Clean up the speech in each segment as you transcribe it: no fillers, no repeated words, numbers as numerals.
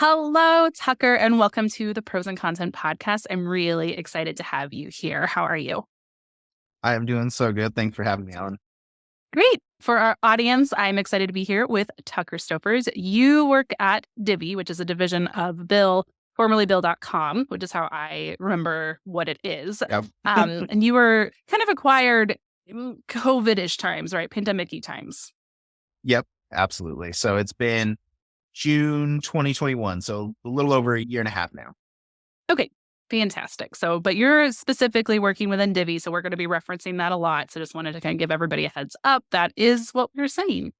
Hello, Tucker, and welcome to the Pros and Content podcast. I'm really excited to have you here. How are you? I am doing so good. Thanks for having me on. Great. For our audience, I'm excited to be here with Tucker Stoffers. You work at Divvy, which is a division of Bill, formerly Bill.com, which is how I remember what it is. Yep. And you were kind of acquired in COVID-ish times, right? Pandemic-y times. Yep, absolutely. So it's been June 2021, so a little over a year and a half now. Okay, fantastic. So, but you're specifically working within Divvy, so we're going to be referencing that a lot. So just wanted to kind of give everybody a heads up. That is what we're saying.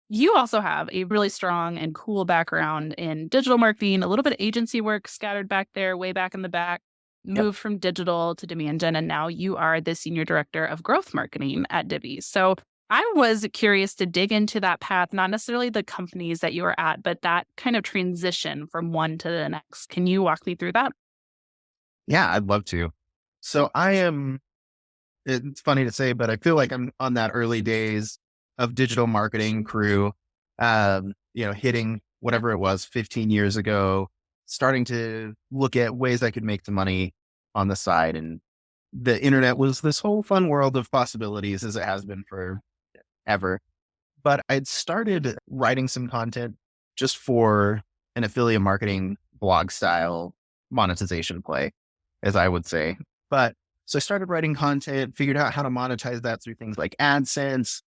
You also have a really strong and cool background in digital marketing, a little bit of agency work scattered back there, way back in the back, Yep. moved from digital to demand gen, and now you are the senior director of growth marketing at Divvy. So I was curious to dig into that path, not necessarily the companies that you were at, but that kind of transition from one to the next. Can you walk me through that? Yeah, I'd love to. So it's funny to say, but I feel like I'm on that early days of digital marketing crew, hitting whatever it was 15 years ago, starting to look at ways I could make the money on the side. And the internet was this whole fun world of possibilities as it has been forever. But I'd started writing some content just for an affiliate marketing blog style monetization play, as I would say. But so I started writing content, figured out how to monetize that through things like AdSense.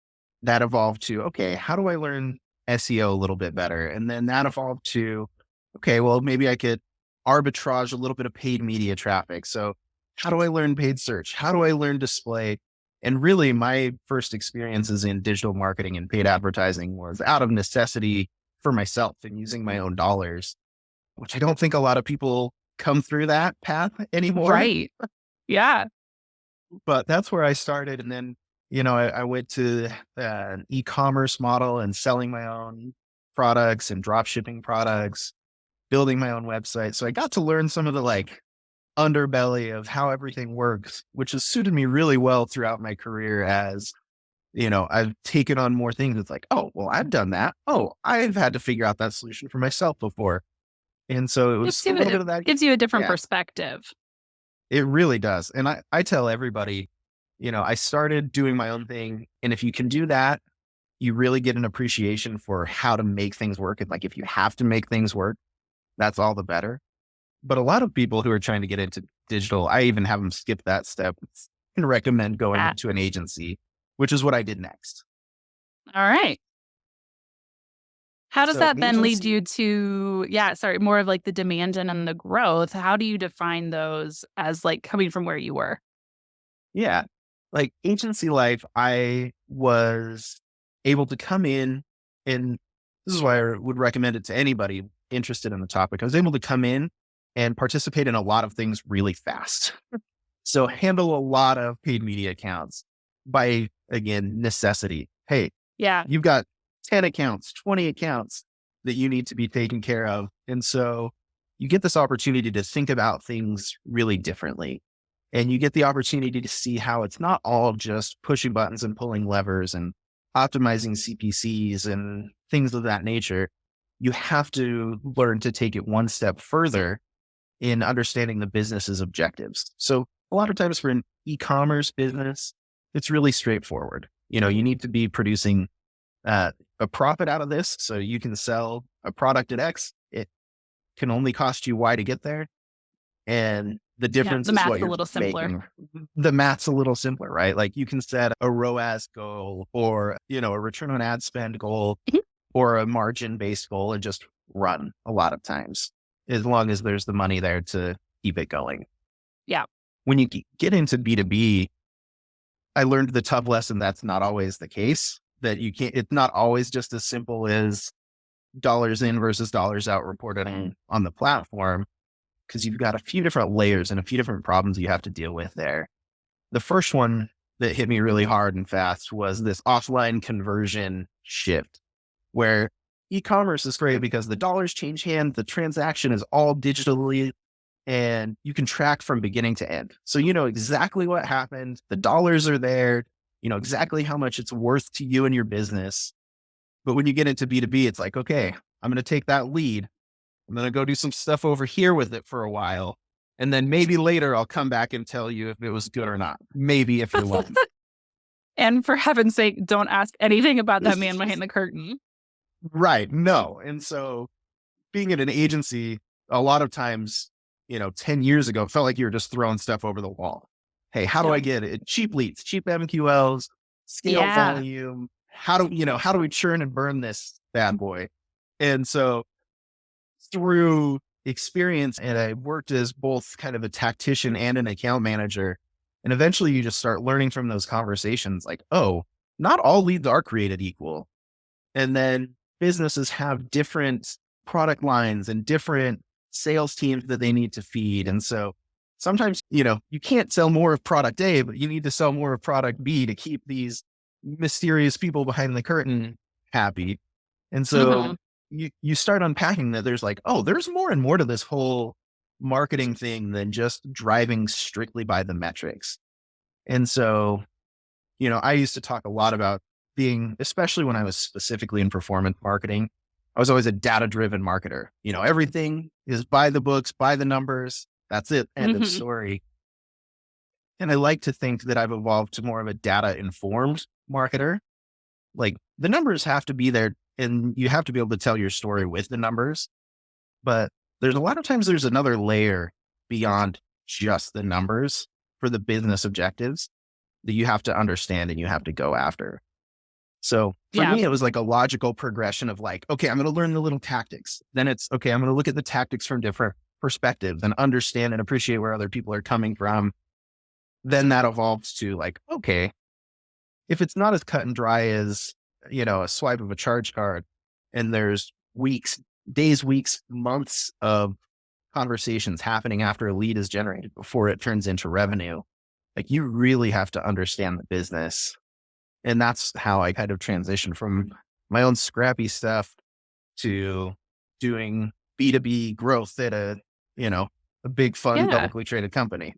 That evolved to, okay, how do I learn SEO a little bit better? And then that evolved to, okay, well, maybe I could arbitrage a little bit of paid media traffic. So how do I learn paid search? How do I learn display? And really, my first experiences in digital marketing and paid advertising was out of necessity for myself and using my own dollars, which I don't think a lot of people come through that path anymore. Right. Yeah. But that's where I started. And then, I went to an e-commerce model and selling my own products and drop shipping products, building my own website. So I got to learn some of the underbelly of how everything works, which has suited me really well throughout my career as, I've taken on more things. It's like, oh, well, I've done that. Oh, I've had to figure out that solution for myself before. And so it was a little bit of that. Gives you a different Yeah, perspective. it really does. And I tell everybody, I started doing my own thing. And if you can do that, you really get an appreciation for how to make things work. And if you have to make things work, that's all the better. But a lot of people who are trying to get into digital, I even have them skip that step and recommend going into an agency, which is what I did next. All right. How does So that then lead you to, more of the demand gen and the growth? How do you define those as coming from where you were? Yeah. Agency life, I was able to come in, and this is why I would recommend it to anybody interested in the topic. I was able to come in and participate in a lot of things really fast. So handle a lot of paid media accounts by, again, necessity. Hey, Yeah. you've got 10 accounts, 20 accounts that you need to be taken care of. And so you get this opportunity to think about things really differently. And you get the opportunity to see how it's not all just pushing buttons and pulling levers and optimizing CPCs and things of that nature. You have to learn to take it one step further in understanding the business's objectives. So a lot of times for an e-commerce business, it's really straightforward. You need to be producing a profit out of this. So you can sell a product at X. It can only cost you Y to get there. And the difference the is math's what you're a little simpler. making. The math's a little simpler, right? You can set a ROAS goal or, a return on ad spend goal or a margin based goal and just run a lot of times, as long as there's the money there to keep it going. Yeah. When you get into B2B, I learned the tough lesson that's not always the case, that it's not always just as simple as dollars in versus dollars out reported on the platform, because you've got a few different layers and a few different problems you have to deal with there. The first one that hit me really hard and fast was this offline conversion shift, where e-commerce is great because the dollars change hands, the transaction is all digitally, and you can track from beginning to end. So you know exactly what happened. The dollars are there. You know exactly how much it's worth to you and your business. But when you get into B2B, it's like, okay, I'm going to take that lead I'm going to go do some stuff over here with it for a while. And then maybe later I'll come back and tell you if it was good or not. Maybe if you're lucky. And for heaven's sake, don't ask anything about that man behind the curtain. Right. No. And so being at an agency, a lot of times, 10 years ago, it felt like you were just throwing stuff over the wall. Hey, how do I Yep. get it? Cheap leads, cheap MQLs, scale Yeah. volume. How do we churn and burn this bad boy? And so through experience, and I worked as both kind of a tactician and an account manager. And eventually you just start learning from those conversations like, oh, not all leads are created equal. And then businesses have different product lines and different sales teams that they need to feed. And so sometimes, you can't sell more of product A, but you need to sell more of product B to keep these mysterious people behind the curtain happy. And so Mhm. you start unpacking that there's like, oh, there's more and more to this whole marketing thing than just driving strictly by the metrics. And so, I used to talk a lot about being, especially when I was specifically in performance marketing, I was always a data driven marketer. Everything is by the books, by the numbers. That's it. End of Mhm. story. And I like to think that I've evolved to more of a data informed marketer. Like the numbers have to be there and you have to be able to tell your story with the numbers. But there's a lot of times there's another layer beyond just the numbers for the business objectives that you have to understand and you have to go after. So for Yeah. me, it was like a logical progression of like, okay, I'm going to learn the little tactics. Then it's okay, I'm going to look at the tactics from different perspectives and understand and appreciate where other people are coming from. Then that evolves to like, okay, if it's not as cut and dry as, a swipe of a charge card and there's weeks, days, weeks, months of conversations happening after a lead is generated before it turns into revenue, like you really have to understand the business. And that's how I kind of transitioned from my own scrappy stuff to doing B2B growth at you know, a big fun Yeah. publicly traded company.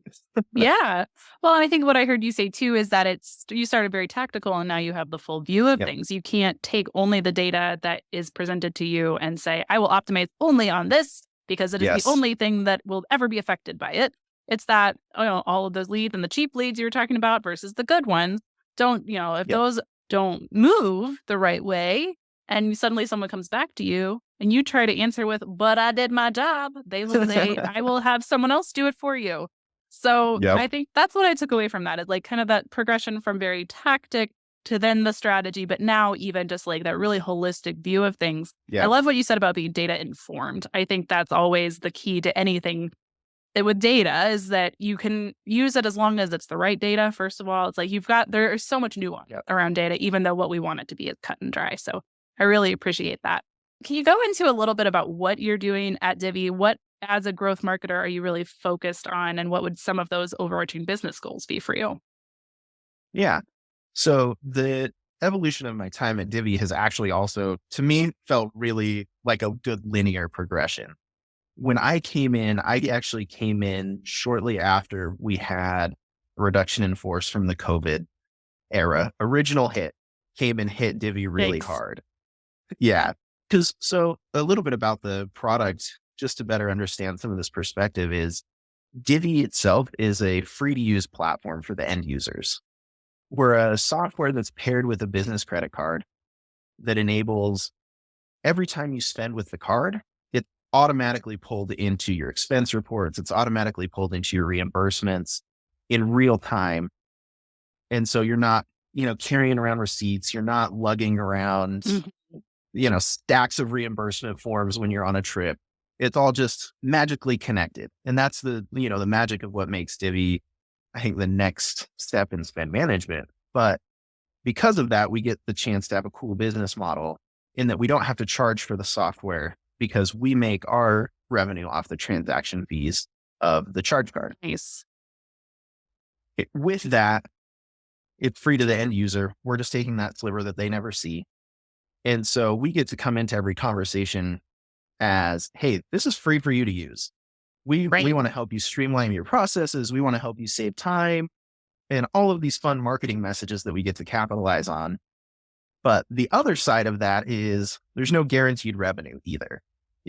Yeah. Well, and I think what I heard you say too is that you started very tactical and now you have the full view of Yep. things. You can't take only the data that is presented to you and say, I will optimize only on this because it is the Yes. only thing that will ever be affected by it. It's that, all of those leads and the cheap leads you were talking about versus the good ones if Yep. those don't move the right way and suddenly someone comes back to you and you try to answer with, but I did my job, they will say, I will have someone else do it for you. So Yep. I think that's what I took away from that is like kind of that progression from very tactic to then the strategy, but now even just like that really holistic view of things. I Yep. love what you said about being data informed. I think that's always the key to anything with data is that you can use it as long as it's the right data. First of all, it's like there is so much nuance Yep. around data, even though what we want it to be is cut and dry. So I really appreciate that. Can you go into a little bit about what you're doing at Divvy? What, as a growth marketer, are you really focused on? And what would some of those overarching business goals be for you? Yeah. So the evolution of my time at Divvy has actually also, to me, felt really like a good linear progression. When I came in, I actually came in shortly after we had a reduction in force from the COVID era. Original hit came and hit Divvy really Thanks. hard. Yeah. So a little bit about the product, just to better understand some of this perspective is Divvy itself is a free to use platform for the end users. We're a software that's paired with a business credit card that enables every time you spend with the card, it's automatically pulled into your expense reports. It's automatically pulled into your reimbursements in real time. And so you're not, carrying around receipts. You're not lugging around, Mhm. stacks of reimbursement forms when you're on a trip. It's all just magically connected. And that's the magic of what makes Divvy, I think, the next step in spend management. But because of that, we get the chance to have a cool business model in that we don't have to charge for the software because we make our revenue off the transaction fees of the charge card. Nice. With that, it's free to the end user. We're just taking that sliver that they never see. And so we get to come into every conversation as, hey, this is free for you to use. We Right. want to help you streamline your processes. We want to help you save time and all of these fun marketing messages that we get to capitalize on. But the other side of that is there's no guaranteed revenue either.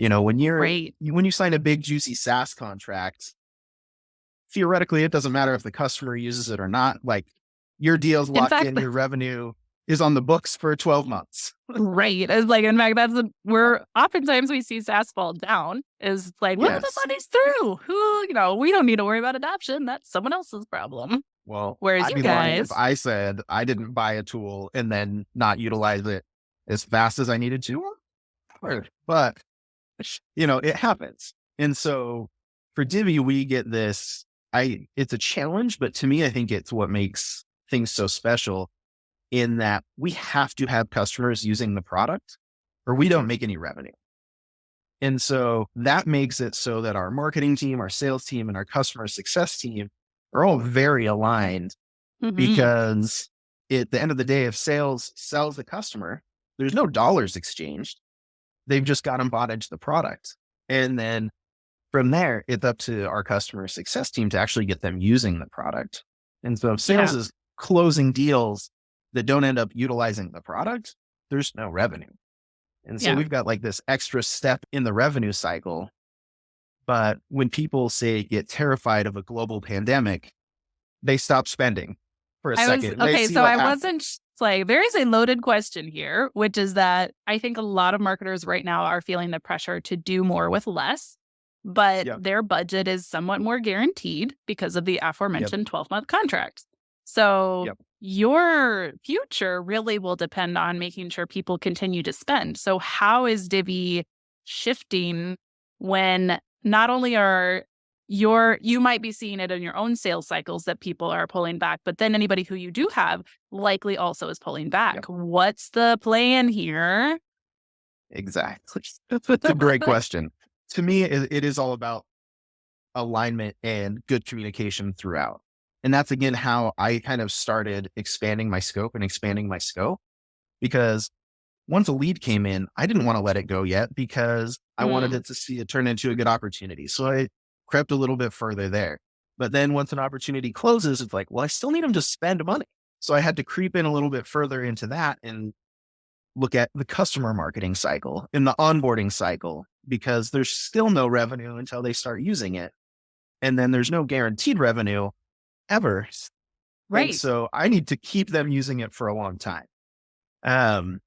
Right. When you sign a big juicy SaaS contract, theoretically, it doesn't matter if the customer uses it or not. Like your deal's In locked fact, in, your revenue is on the books for 12 months. right. It's like, in fact, that's where oftentimes we see SaaS fall down is like, well, the Yes. money's through. We don't need to worry about adoption. That's someone else's problem. Well, Whereas I'd you be lying if guys, I said I didn't buy a tool and then not utilize it as fast as I needed to. Sure. But, it happens. And so for Divvy, we get this. It's a challenge, but to me, I think it's what makes things so special in that we have to have customers using the product or we don't make any revenue. And so that makes it so that our marketing team, our sales team, and our customer success team are all very aligned mhm, because at the end of the day, if sales sells the customer, there's no dollars exchanged. They've just got them bought into the product. And then from there, it's up to our customer success team to actually get them using the product. And so if sales yeah, is closing deals that don't end up utilizing the product, there's no revenue. And so yeah. we've got like this extra step in the revenue cycle. But when people say get terrified of a global pandemic, they stop spending for a I was second and they okay. see So what I happens. wasn't like, there is a loaded question here, which is that I think a lot of marketers right now are feeling the pressure to do more with less, but Yep. their budget is somewhat more guaranteed because of the Yep. aforementioned 12-month contracts. So Yep. your future really will depend on making sure people continue to spend. So how is Divvy shifting when not only are you might be seeing it in your own sales cycles that people are pulling back, but then anybody who you do have likely also is pulling back. Yep. What's the plan here? Exactly. It's a great question. To me, it is all about alignment and good communication throughout. And that's again how I kind of started expanding my scope and expanding my scope because once a lead came in, I didn't want to let it go yet because I wanted Mm, it to see it turn into a good opportunity. So I crept a little bit further there. But then once an opportunity closes, it's like, well, I still need them to spend money. So I had to creep in a little bit further into that and look at the customer marketing cycle and the onboarding cycle because there's still no revenue until they start using it. And then there's no guaranteed revenue ever. And right. so I need to keep them using it for a long time. Um,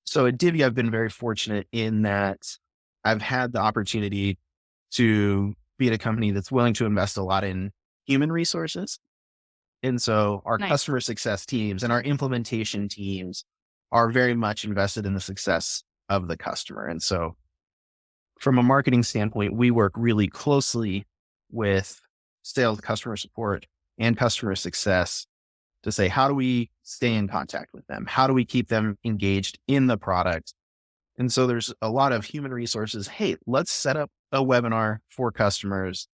so at Divvy, I've been very fortunate in that I've had the opportunity to be at a company that's willing to invest a lot in human resources. And so our Nice. customer success teams and our implementation teams are very much invested in the success of the customer. And so from a marketing standpoint, we work really closely with sales, customer support, and customer success to say, how do we stay in contact with them? How do we keep them engaged in the product? And so there's a lot of human resources. Hey, let's set up a webinar for customers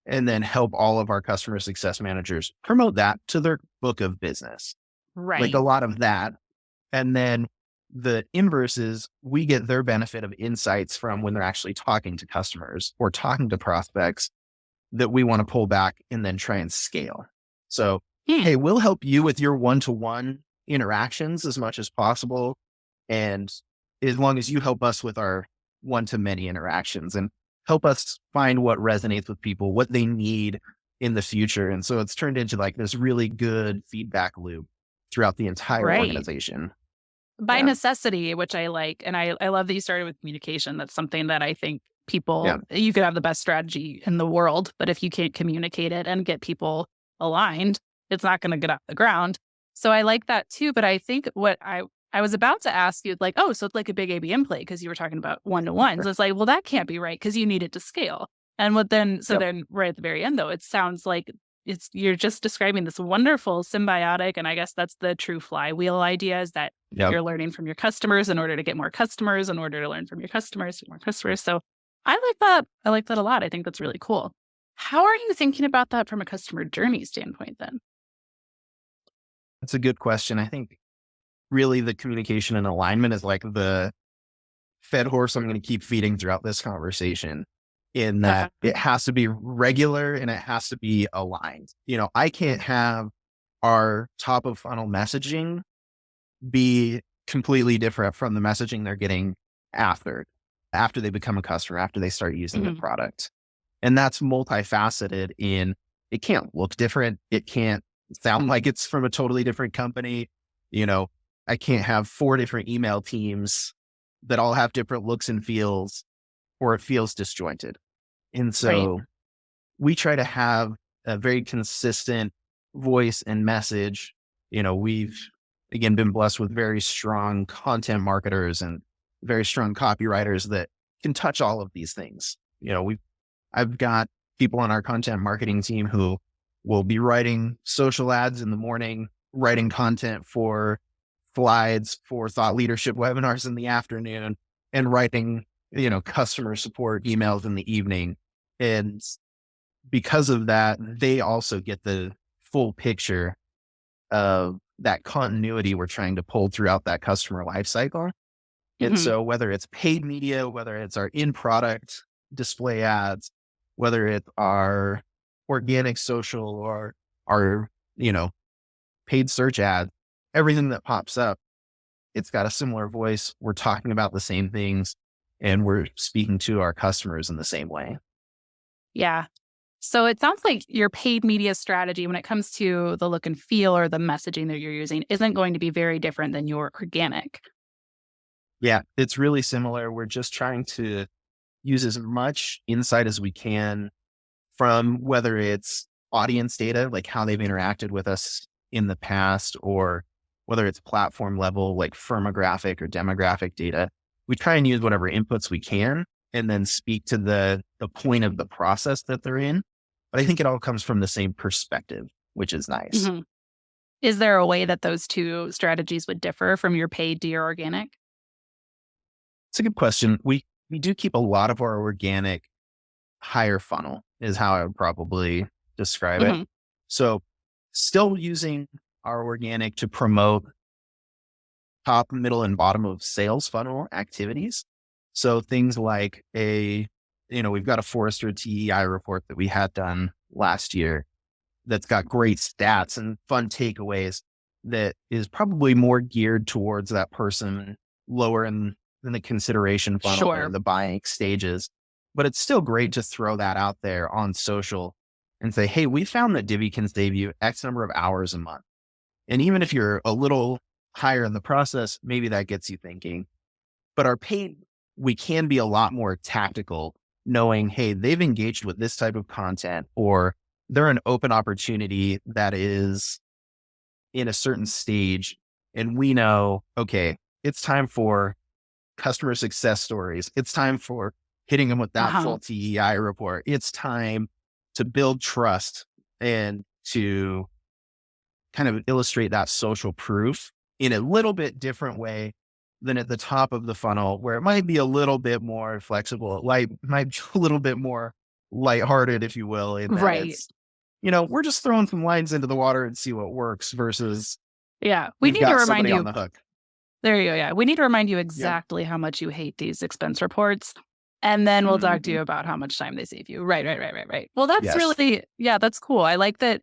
and then help all of our customer success managers promote that to their book of business. Like a Right. lot of that. And then the inverse is we get their benefit of insights from when they're actually talking to customers or talking to prospects that we want to pull back and then try and scale. So, Hmm. hey, we'll help you with your one-to-one interactions as much as possible. And as long as you help us with our one-to-many interactions and help us find what resonates with people, what they need in the future. And so it's turned into like this really good feedback loop throughout the entire Right. organization. By Yeah. necessity, which I like. And I love that you started with communication. That's something that I think Yeah. you could have the best strategy in the world, but if you can't communicate it and get people aligned, it's not going to get off the ground. So I like that too. But I think I was about to ask you, like, oh, so it's like a big ABM play because you were talking about one to ones. It's like, well, that can't be right because you need it to scale. And Yep. then right at the very end, though, it sounds like you're just describing this wonderful symbiotic. And I guess that's the true flywheel idea is that Yep. you're learning from your customers in order to get more customers, in order to learn from your customers, to get more customers. So I like that. I like that a lot. I think that's really cool. How are you thinking about that from a customer journey standpoint then? That's a good question. I think really the communication and alignment is like the fed horse I'm going to keep feeding throughout this conversation in that Okay. it has to be regular and it has to be aligned. I can't have our top of funnel messaging be completely different from the messaging they're getting after. after they become a customer, after they start using the Mhm. product. And that's multifaceted in it can't look different. It can't sound like it's from a totally different company. You know, I can't have 4 different email teams that all have different looks and feels, or it feels disjointed. And Right. so we try to have a very consistent voice and message. We've again been blessed with very strong content marketers and very strong copywriters that can touch all of these things. I've got people on our content marketing team who will be writing social ads in the morning, writing content for slides for thought leadership webinars in the afternoon, and writing, customer support emails in the evening. And because of that, they also get the full picture of that continuity we're trying to pull throughout that customer life cycle. And Mhm. so whether it's paid media, whether it's our in-product display ads, whether it's our organic social or our, paid search ads, everything that pops up, it's got a similar voice. We're talking about the same things and we're speaking to our customers in the same way. Yeah. So it sounds like your paid media strategy when it comes to the look and feel or the messaging that you're using isn't going to be very different than your organic. Yeah, it's really similar. We're just trying to use as much insight as we can from whether it's audience data, like how they've interacted with us in the past, or whether it's platform level, like firmographic or demographic data. We try and use whatever inputs we can and then speak to the point of the process that they're in. But I think it all comes from the same perspective, which is nice. Mhm. Is there a way that those 2 strategies would differ from your paid to your organic? It's a good question. We do keep a lot of our organic higher funnel is how I would probably describe it. Mhm. So still using our organic to promote top, middle, and bottom of sales funnel activities. So things like we've got a Forrester TEI report that we had done last year that's got great stats and fun takeaways that is probably more geared towards that person lower in the consideration funnel or Sure. the buying stages. But it's still great to throw that out there on social and say, hey, we found that Divvy can save you X number of hours a month. And even if you're a little higher in the process, maybe that gets you thinking. But our paid, we can be a lot more tactical, knowing, hey, they've engaged with this type of content, or they're an open opportunity that is in a certain stage. And we know, okay, it's time for customer success stories. It's time for hitting them with that Uh-huh. full TEI report. It's time to build trust and to kind of illustrate that social proof in a little bit different way than at the top of the funnel, where it might be a little bit more flexible. It might be a little bit more lighthearted, if you will, in that Right. it's, we're just throwing some lines into the water and see what works versus Yeah. We we've need to got remind somebody on you the hook. there you go, yeah. We need to remind you Yep. exactly how much you hate these expense reports, and then we'll talk to Mhm. you about how much time they save you. Right, right, right, right, right. Well, that's Yes. really yeah, that's cool. I like that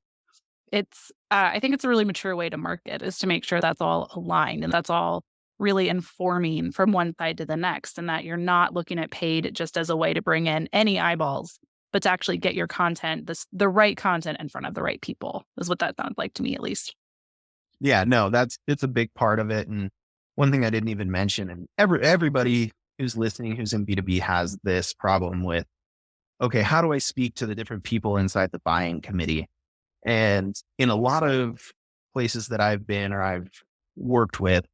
I think it's a really mature way to market is to make sure that's all aligned and that's all really informing from one side to the next, and that you're not looking at paid just as a way to bring in any eyeballs, but to actually get your content, the right content in front of the right people, is what that sounds like to me, at least. Yeah, no, it's a big part of it. And one thing I didn't even mention, and everybody who's listening who's in B2B has this problem with, okay, how do I speak to the different people inside the buying committee? And in a lot of places that I've been or I've worked with,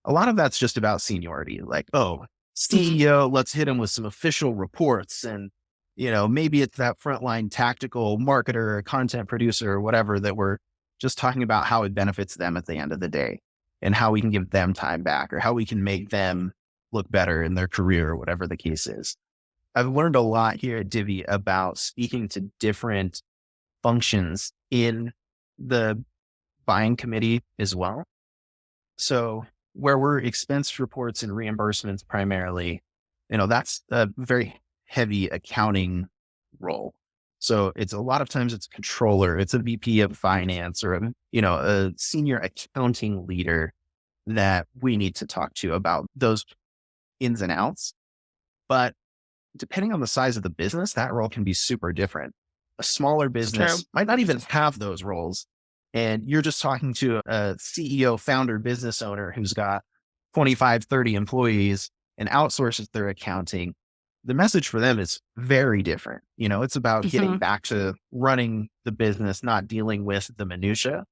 a lot of that's just about seniority. Like, oh, Mhm. CEO, let's hit him with some official reports. And, maybe it's that frontline tactical marketer or content producer or whatever that we're just talking about how it benefits them at the end of the day and how we can give them time back or how we can make them look better in their career or whatever the case is. I've learned a lot here at Divvy about speaking to different functions in the buying committee as well. So where we're expense reports and reimbursements primarily, that's a very heavy accounting role. So it's a lot of times it's a controller, it's a VP of finance or a senior accounting leader that we need to talk to about those ins and outs. But depending on the size of the business, that role can be super different. A smaller It's true. business might not even have those roles. And you're just talking to a CEO, founder, business owner who's got 25, 30 employees and outsources their accounting. The message for them is very different. It's about getting Mhm. back to running the business, not dealing with the minutia,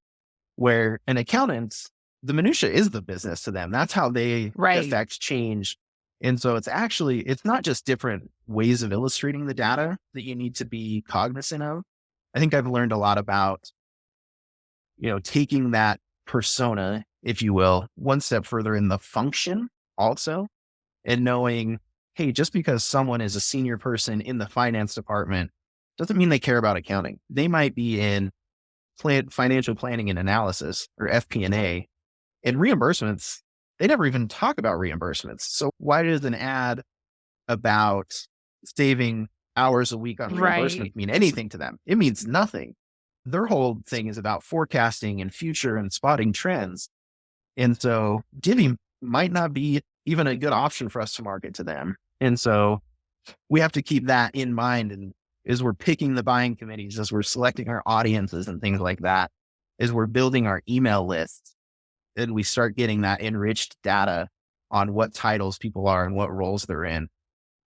where an accountant, the minutia is the business to them. That's how they Right. affect change. And so it's not just different ways of illustrating the data that you need to be cognizant of. I think I've learned a lot about, taking that persona, if you will, one step further in the function also, and knowing, hey, just because someone is a senior person in the finance department doesn't mean they care about accounting. They might be in financial planning and analysis, or FP&A, and reimbursements. They never even talk about reimbursements. So why does an ad about saving hours a week on Right. reimbursement mean anything to them? It means nothing. Their whole thing is about forecasting and future and spotting trends. And so Divvy might not be even a good option for us to market to them. And so we have to keep that in mind. And as we're picking the buying committees, as we're selecting our audiences and things like that, as we're building our email lists, and we start getting that enriched data on what titles people are and what roles they're in,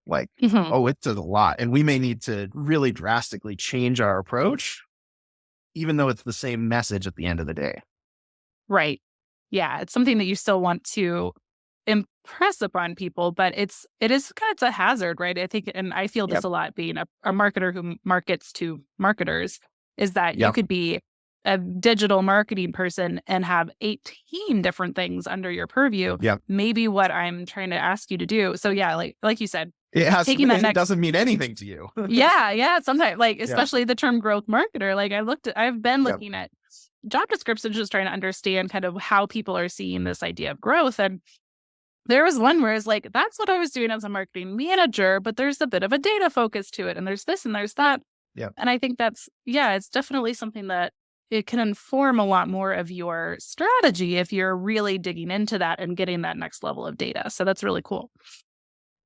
like, Mhm. oh, it's a lot. And we may need to really drastically change our approach, even though it's the same message at the end of the day. Right. Yeah, it's something that you still want to impress upon people, but it is kind of a hazard, right? I think, and I feel this Yep. a lot being a marketer who markets to marketers, is that you Yep. could be a digital marketing person and have 18 different things under your purview. Yep. Maybe what I'm trying to ask you to do. So yeah, like you said, taking that It next. doesn't mean anything to you. Yeah, yeah, sometimes, like, Yeah. especially the term growth marketer, like, I've been Yep. looking at job descriptions just trying to understand kind of how people are seeing this idea of growth, and there was one where it's like, "That's what I was doing as a marketing manager, but there's a bit of a data focus to it, and there's this and there's that." Yep. And I think that's yeah, it's definitely something that it can inform a lot more of your strategy if you're really digging into that and getting that next level of data, so that's really cool.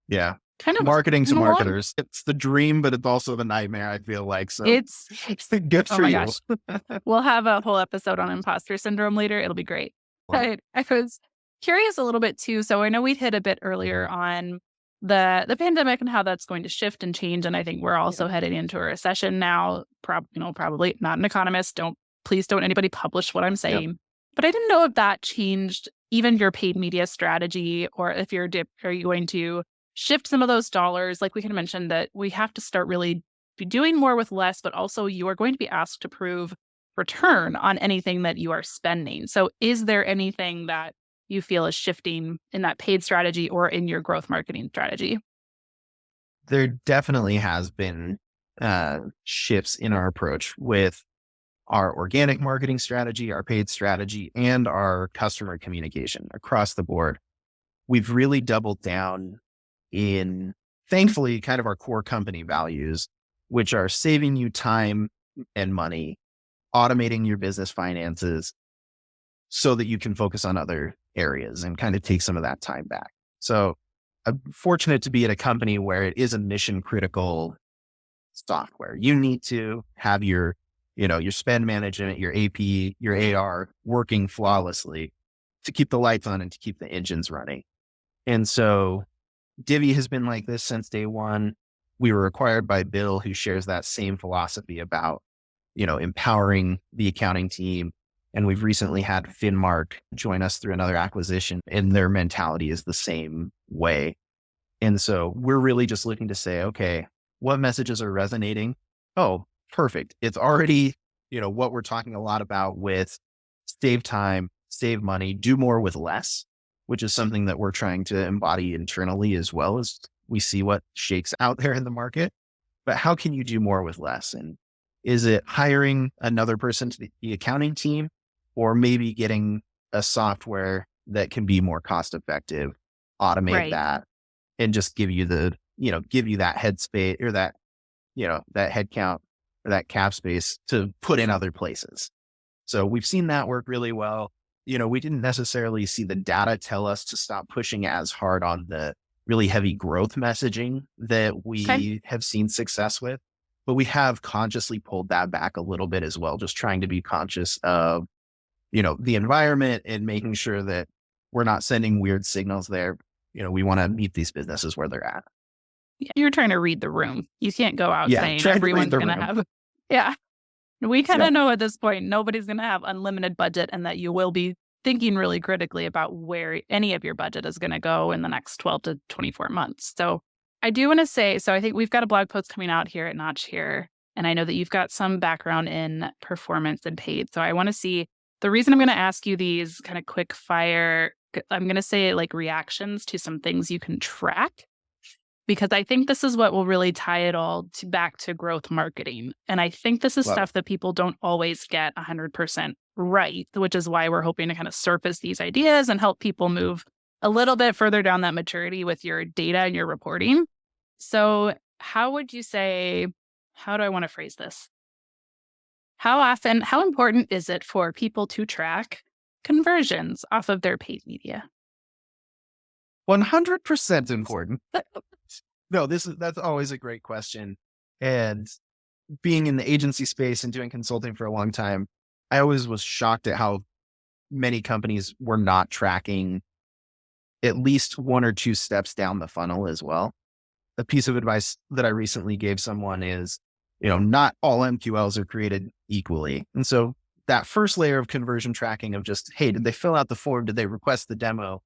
Yeah. Kind of Marketing to and along marketers. It's the dream, but it's also the nightmare, I feel like. So it's good oh for my you. gosh. We'll have a whole episode on imposter syndrome later. It'll be great. Love it. But I was curious a little bit too. So I know we hit a bit earlier on the pandemic and how that's going to shift and change. And I think we're Yeah. also heading into a recession now. Probably not an economist. Please don't anybody publish what I'm Yep. saying. But I didn't know if that changed even your paid media strategy, or if are you going to shift some of those dollars? Like we kind of mentioned that we have to start really be doing more with less, but also you are going to be asked to prove return on anything that you are spending. So is there anything that you feel is shifting in that paid strategy or in your growth marketing strategy? There definitely has been shifts in our approach with our organic marketing strategy, our paid strategy, and our customer communication across the board. We've really doubled down in, thankfully, kind of our core company values, which are saving you time and money, automating your business finances so that you can focus on other areas and kind of take some of that time back. So I'm fortunate to be at a company where it is a mission critical software. You need to have your spend management, your AP, your AR working flawlessly to keep the lights on and to keep the engines running. And so Divvy has been like this since day one. We were acquired by Bill, who shares that same philosophy about, empowering the accounting team. And we've recently had Finmark join us through another acquisition, and their mentality is the same way. And so we're really just looking to say, okay, what messages are resonating? Oh, perfect. It's already, what we're talking a lot about with save time, save money, do more with less, which is something that we're trying to embody internally as well as we see what shakes out there in the market. But how can you do more with less? And is it hiring another person to the accounting team, or maybe getting a software that can be more cost effective, automate Right. that, and just give you give you that headspace, or that head count, or that cap space to put in other places. So we've seen that work really well. We didn't necessarily see the data tell us to stop pushing as hard on the really heavy growth messaging that Okay. we have seen success with. But we have consciously pulled that back a little bit as well, just trying to be conscious of, the environment and making sure that we're not sending weird signals there. We want to meet these businesses where they're at. Yeah, you're trying to read the room. You can't go out Yeah, saying trying to read everyone's the going to room. have, yeah. We kind Yep. of know at this point, nobody's going to have unlimited budget and that you will be thinking really critically about where any of your budget is going to go in the next 12 to 24 months. So I do want to say, so I think we've got a blog post coming out here at Notch here. And I know that you've got some background in performance and paid. So I want to see the reason I'm going to ask you these kind of quick fire, I'm going to say like reactions to some things you can track because I think this is what will really tie it all back to growth marketing. And I think this is Love it. stuff that people don't always get 100% right, which is why we're hoping to kind of surface these ideas and help people move a little bit further down that maturity with your data and your reporting. So, how would you say, how do I want to phrase this? How important is it for people to track conversions off of their paid media? 100% important. No, that's always a great question. And being in the agency space and doing consulting for a long time, I always was shocked at how many companies were not tracking at least one or two steps down the funnel as well. A piece of advice that I recently gave someone is, not all MQLs are created equally. And so that first layer of conversion tracking of just, hey, did they fill out the form? Did they request the demo?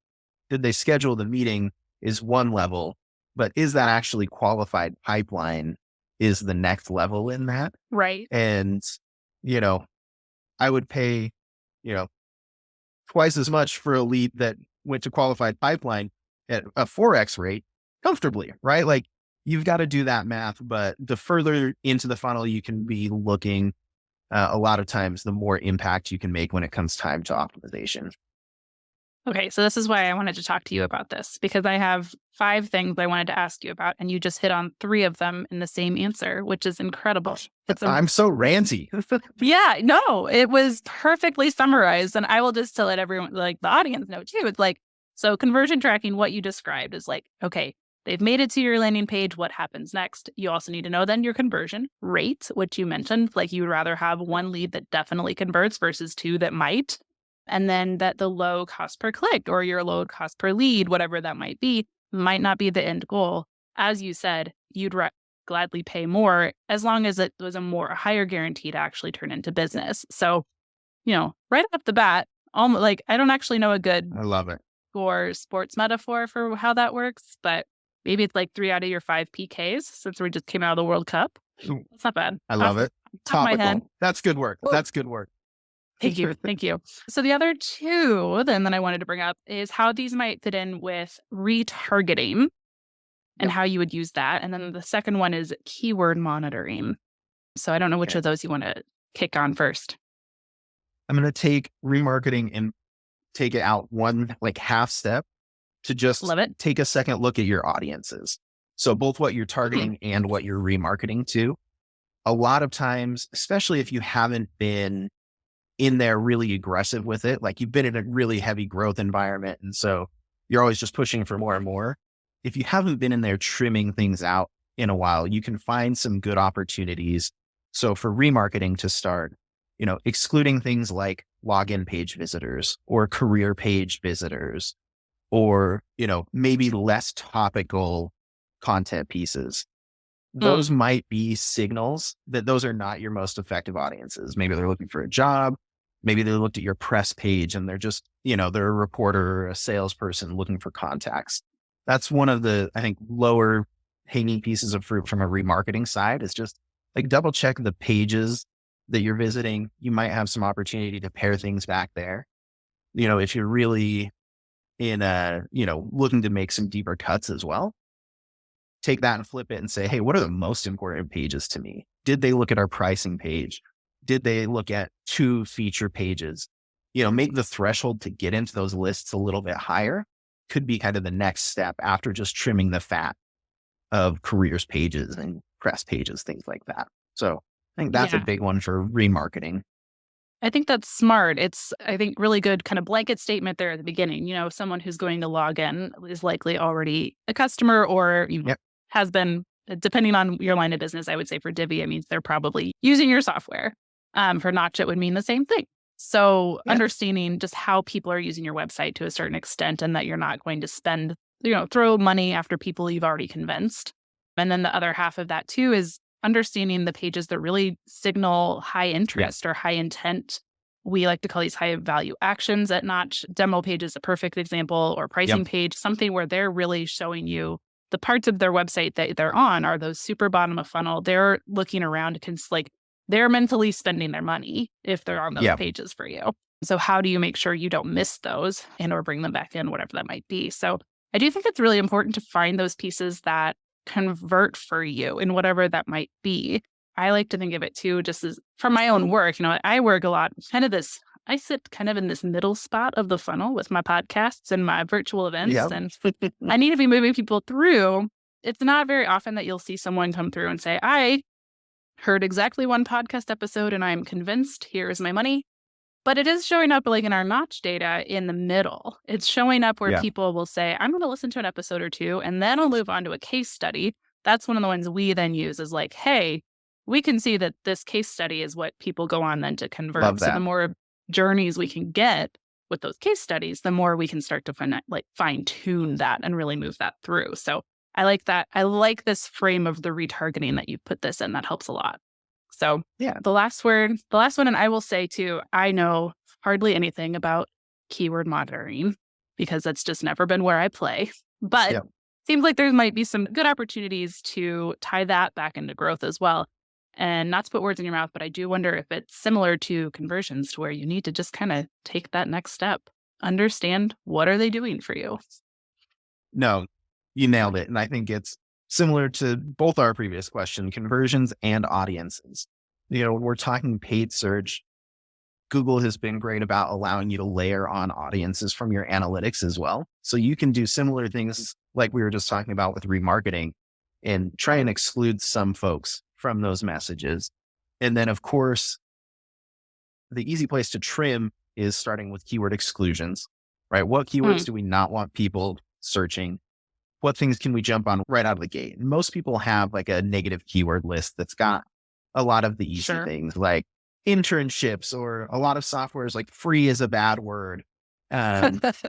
Did they schedule the meeting is one level, but is that actually qualified pipeline is the next level in that. Right. And, you know, I would pay, you know, twice as much for a lead that went to qualified pipeline at a 4x rate comfortably, right? Like you've got to do that math, but the further into the funnel you can be looking, a lot of times, the more impact you can make when it comes time to optimization. Okay, so this is why I wanted to talk to you about this because I have 5 things I wanted to ask you about, and you just hit on 3 of them in the same answer, which is incredible. It's a I'm so ranty. yeah, no, it was perfectly summarized, and I will just to let everyone, like the audience, know too. It's like so conversion tracking. What you described is like, okay, they've made it to your landing page. What happens next? You also need to know then your conversion rate, which you mentioned. Like you would rather have one lead that definitely converts versus 2 that might. And then that the low cost per click or your low cost per lead, whatever that might not be the end goal. As you said, you'd gladly pay more as long as it was a higher guarantee to actually turn into business. So, right off the bat, almost like I don't actually know a good I love it. or sports metaphor for how that works, but maybe it's like 3 out of your 5 PKs since we just came out of the World Cup. Ooh, That's not bad. I love it. Top of my head. Topical. That's good work. Woo. That's good work. Thank you. Thank you. So the other 2 then that I wanted to bring up is how these might fit in with retargeting and Yep. how you would use that. And then the second one is keyword monitoring. So I don't know which Okay. of those you want to kick on first. I'm going to take remarketing and take it out one like half step to just Love it. take a second look at your audiences. So both what you're Hmm. targeting and what you're remarketing to. A lot of times, especially if you haven't been in there really aggressive with it, like you've been in a really heavy growth environment. And so you're always just pushing for more and more. If you haven't been in there trimming things out in a while, you can find some good opportunities. So for remarketing to start, excluding things like login page visitors or career page visitors or, maybe less topical content pieces. Mm, Those might be signals that those are not your most effective audiences. Maybe they're looking for a job. Maybe they looked at your press page and they're just, they're a reporter or a salesperson looking for contacts. That's one of the, I think, lower hanging pieces of fruit from a remarketing side is just like double check the pages that you're visiting. You might have some opportunity to pair things back there. If you're really in looking to make some deeper cuts as well, take that and flip it and say, hey, what are the most important pages to me? Did they look at our pricing page? Did they look at 2 feature pages? Make the threshold to get into those lists a little bit higher could be kind of the next step after just trimming the fat of careers pages and press pages, things like that. So I think that's a yeah. big one for remarketing. I think that's smart. It's, I think, really good kind of blanket statement there at the beginning. Someone who's going to log in is likely already a customer or, Yep. has been, depending on your line of business, I would say for Divvy, it means they're probably using your software. For Notch, it would mean the same thing. So Yeah. understanding just how people are using your website to a certain extent and that you're not going to spend, throw money after people you've already convinced. And then the other half of that too is understanding the pages that really signal high Yeah. interest or high intent. We like to call these high value actions at Notch. Demo page is a perfect example, or Yep. pricing page, something where they're really showing you the parts of their website that they're on are those super bottom of funnel. They're looking around to they're mentally spending their money if they're on those Yeah. pages for you. So how do you make sure you don't miss those and or bring them back in, whatever that might be? So I do think it's really important to find those pieces that convert for you in whatever that might be. I like to think of it too, just as from my own work. I work a lot, I sit kind of in this middle spot of the funnel with my podcasts and my virtual events, Yep. and I need to be moving people through. It's not very often that you'll see someone come through and say, I heard exactly one podcast episode and I'm convinced, here is my money. But it is showing up like in our Notch data in the middle. It's showing up where Yeah. people will say, I'm going to listen to an episode or two, and then I'll move on to a case study. That's one of the ones we then use is like, hey, we can see that this case study is what people go on then to convert. Love So the that. more journeys we can get with those case studies, the more we can start to fine tune that and really move that through. So I like that. I like this frame of the retargeting that you put this in. That helps a lot. So Yeah. the last one, and I will say too, I know hardly anything about keyword monitoring because that's just never been where I play. But Yep. seems like there might be some good opportunities to tie that back into growth as well. And not to put words in your mouth, but I do wonder if it's similar to conversions to where you need to just kind of take that next step, understand what are they doing for you. No, you nailed it. And I think it's similar to both our previous question, conversions and audiences. We're talking paid search. Google has been great about allowing you to layer on audiences from your analytics as well. So you can do similar things like we were just talking about with remarketing and try and exclude some folks from those messages. And then, of course, the easy place to trim is starting with keyword exclusions, right? What keywords do we not want people searching? What things can we jump on right out of the gate? And most people have like a negative keyword list that's got a lot of the easy Sure. things like internships, or a lot of softwares like free is a bad word,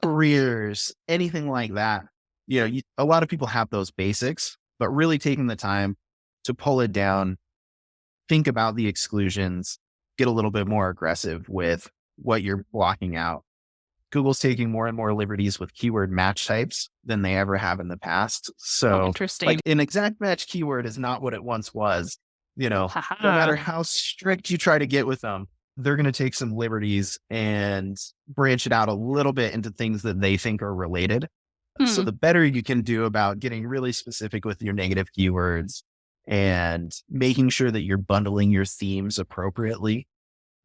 careers, anything like that. A lot of people have those basics, but really taking the time to pull it down, think about the exclusions, get a little bit more aggressive with what you're blocking out. Google's taking more and more liberties with keyword match types than they ever have in the past. So Interesting. like an exact match keyword is not what it once was. No matter how strict you try to get with them, they're going to take some liberties and branch it out a little bit into things that they think are related. So the better you can do about getting really specific with your negative keywords and making sure that you're bundling your themes appropriately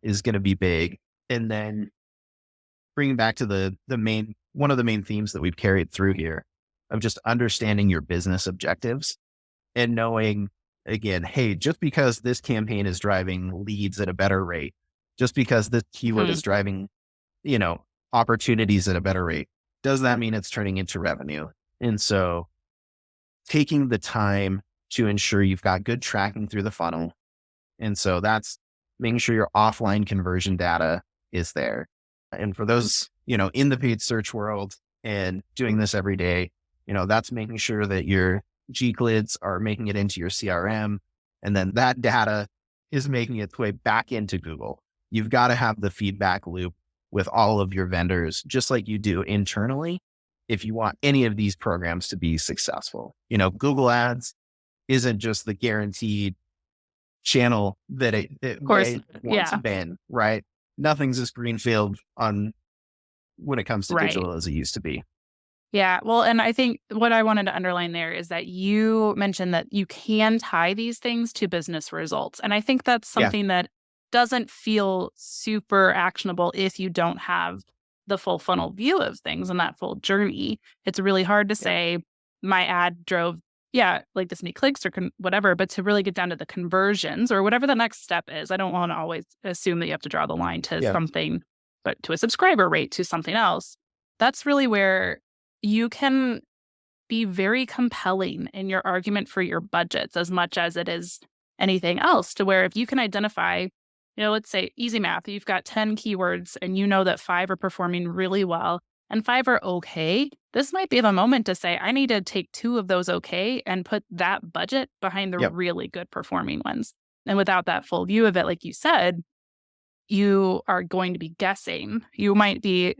is going to be big. And then bringing back to one of the main themes that we've carried through here of just understanding your business objectives and knowing, again, hey, just because this campaign is driving leads at a better rate, just because this keyword is driving, opportunities at a better rate, does that mean it's turning into revenue? And so taking the time to ensure you've got good tracking through the funnel. And so that's making sure your offline conversion data is there. And for those, in the paid search world and doing this every day, that's making sure that your G-Clids are making it into your CRM. And then that data is making its way back into Google. You've got to have the feedback loop with all of your vendors, just like you do internally, if you want any of these programs to be successful. Google Ads isn't just the guaranteed channel that it Of course. once Yeah. been, right? Nothing's as greenfield when it comes to Right. digital as it used to be. Yeah. Well, and I think what I wanted to underline there is that you mentioned that you can tie these things to business results. And I think that's Yeah. something that doesn't feel super actionable if you don't have the full funnel view of things and that full journey. It's really hard to say my ad drove, yeah, like this many clicks or whatever, but to really get down to the conversions or whatever the next step is. I don't want to always assume that you have to draw the line to Yeah. something, but to a subscriber rate, to something else. That's really where you can be very compelling in your argument for your budgets as much as it is anything else, to where if you can identify, let's say easy math, you've got 10 keywords and you know that 5 are performing really well and 5 are okay. This might be the moment to say, I need to take 2 of those okay and put that budget behind the Yep. really good performing ones. And without that full view of it, like you said, you are going to be guessing. You might be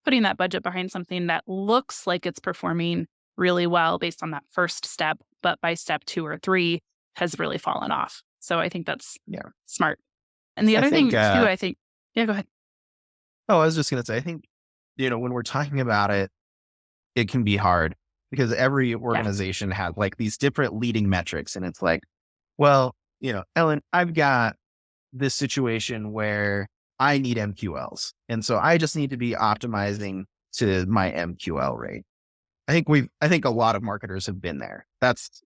putting that budget behind something that looks like it's performing really well based on that first step, but by step 2 or 3 has really fallen off. So I think that's Yeah. smart. And the I other think, thing too, I think, yeah, go ahead. oh, I was just going to say, I think, when we're talking about it, it can be hard because every Yeah. organization has like these different leading metrics. And it's like, well, Ellen, I've got this situation where I need MQLs. And so I just need to be optimizing to my MQL rate. I think a lot of marketers have been there. That's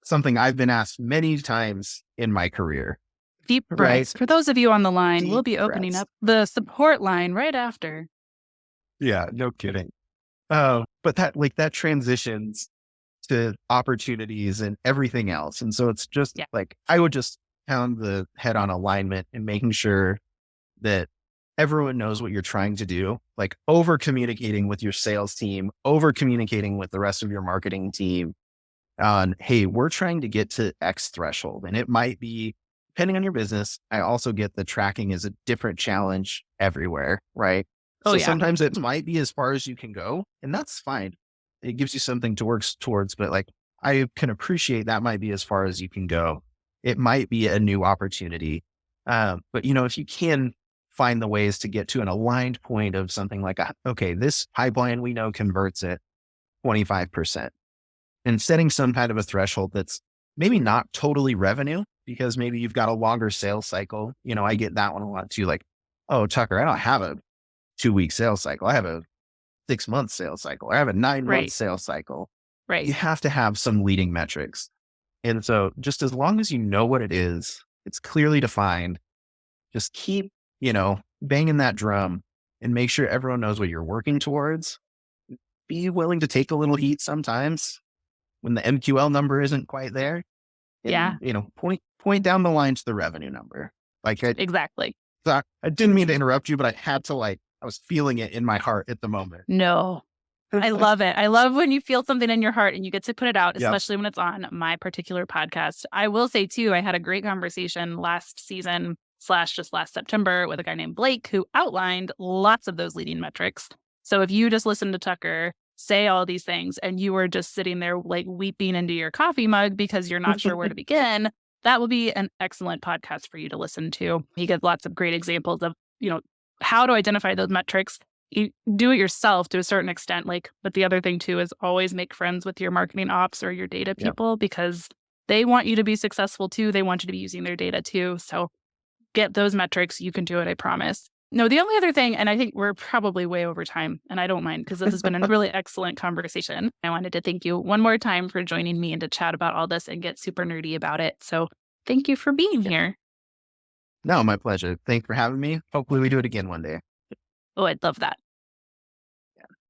something I've been asked many times in my career, Deep right? breaths. For those of you on the line, we'll Deep be opening breaths. up the support line right after. Yeah, no kidding. But that transitions to opportunities and everything else. And so it's just Yeah. like, I would just pound the head on alignment and making sure that everyone knows what you're trying to do, like over communicating with your sales team, over communicating with the rest of your marketing team on, hey, we're trying to get to X threshold. And it might be, depending on your business, I also get the tracking is a different challenge everywhere, right? Oh, So yeah. sometimes it might be as far as you can go, and that's fine. It gives you something to work towards, but like I can appreciate that might be as far as you can go. It might be a new opportunity. But if you can find the ways to get to an aligned point of something like, okay, this pipeline we know converts at 25%, and setting some kind of a threshold that's maybe not totally revenue because maybe you've got a longer sales cycle. I get that one a lot too. Like, oh, Tucker, I don't have a 2-week sales cycle. I have a 6-month sales cycle. I have a 9-month Right. sales cycle. Right. You have to have some leading metrics. And so just as long as you know what it is, it's clearly defined, just keep, banging that drum and make sure everyone knows what you're working towards. Be willing to take a little heat sometimes when the MQL number isn't quite there. Yeah. And, point down the line to the revenue number. Like Exactly. I didn't mean to interrupt you, but I had to I was feeling it in my heart at the moment. No. I love it. I love when you feel something in your heart and you get to put it out, Yep. especially when it's on my particular podcast. I will say too, I had a great conversation last season / just last September with a guy named Blake who outlined lots of those leading metrics. So if you just listen to Tucker say all these things and you were just sitting there like weeping into your coffee mug because you're not sure where to begin, that will be an excellent podcast for you to listen to. He gives lots of great examples of, how to identify those metrics. You do it yourself to a certain extent, but the other thing too is always make friends with your marketing ops or your data Yep. people because they want you to be successful too. They want you to be using their data too. So get those metrics. You can do it. I promise. No, the only other thing, and I think we're probably way over time, and I don't mind because this has been a really excellent conversation. I wanted to thank you one more time for joining me and to chat about all this and get super nerdy about it. So thank you for being here. No, my pleasure. Thanks for having me. Hopefully we do it again one day. Oh, I'd love that.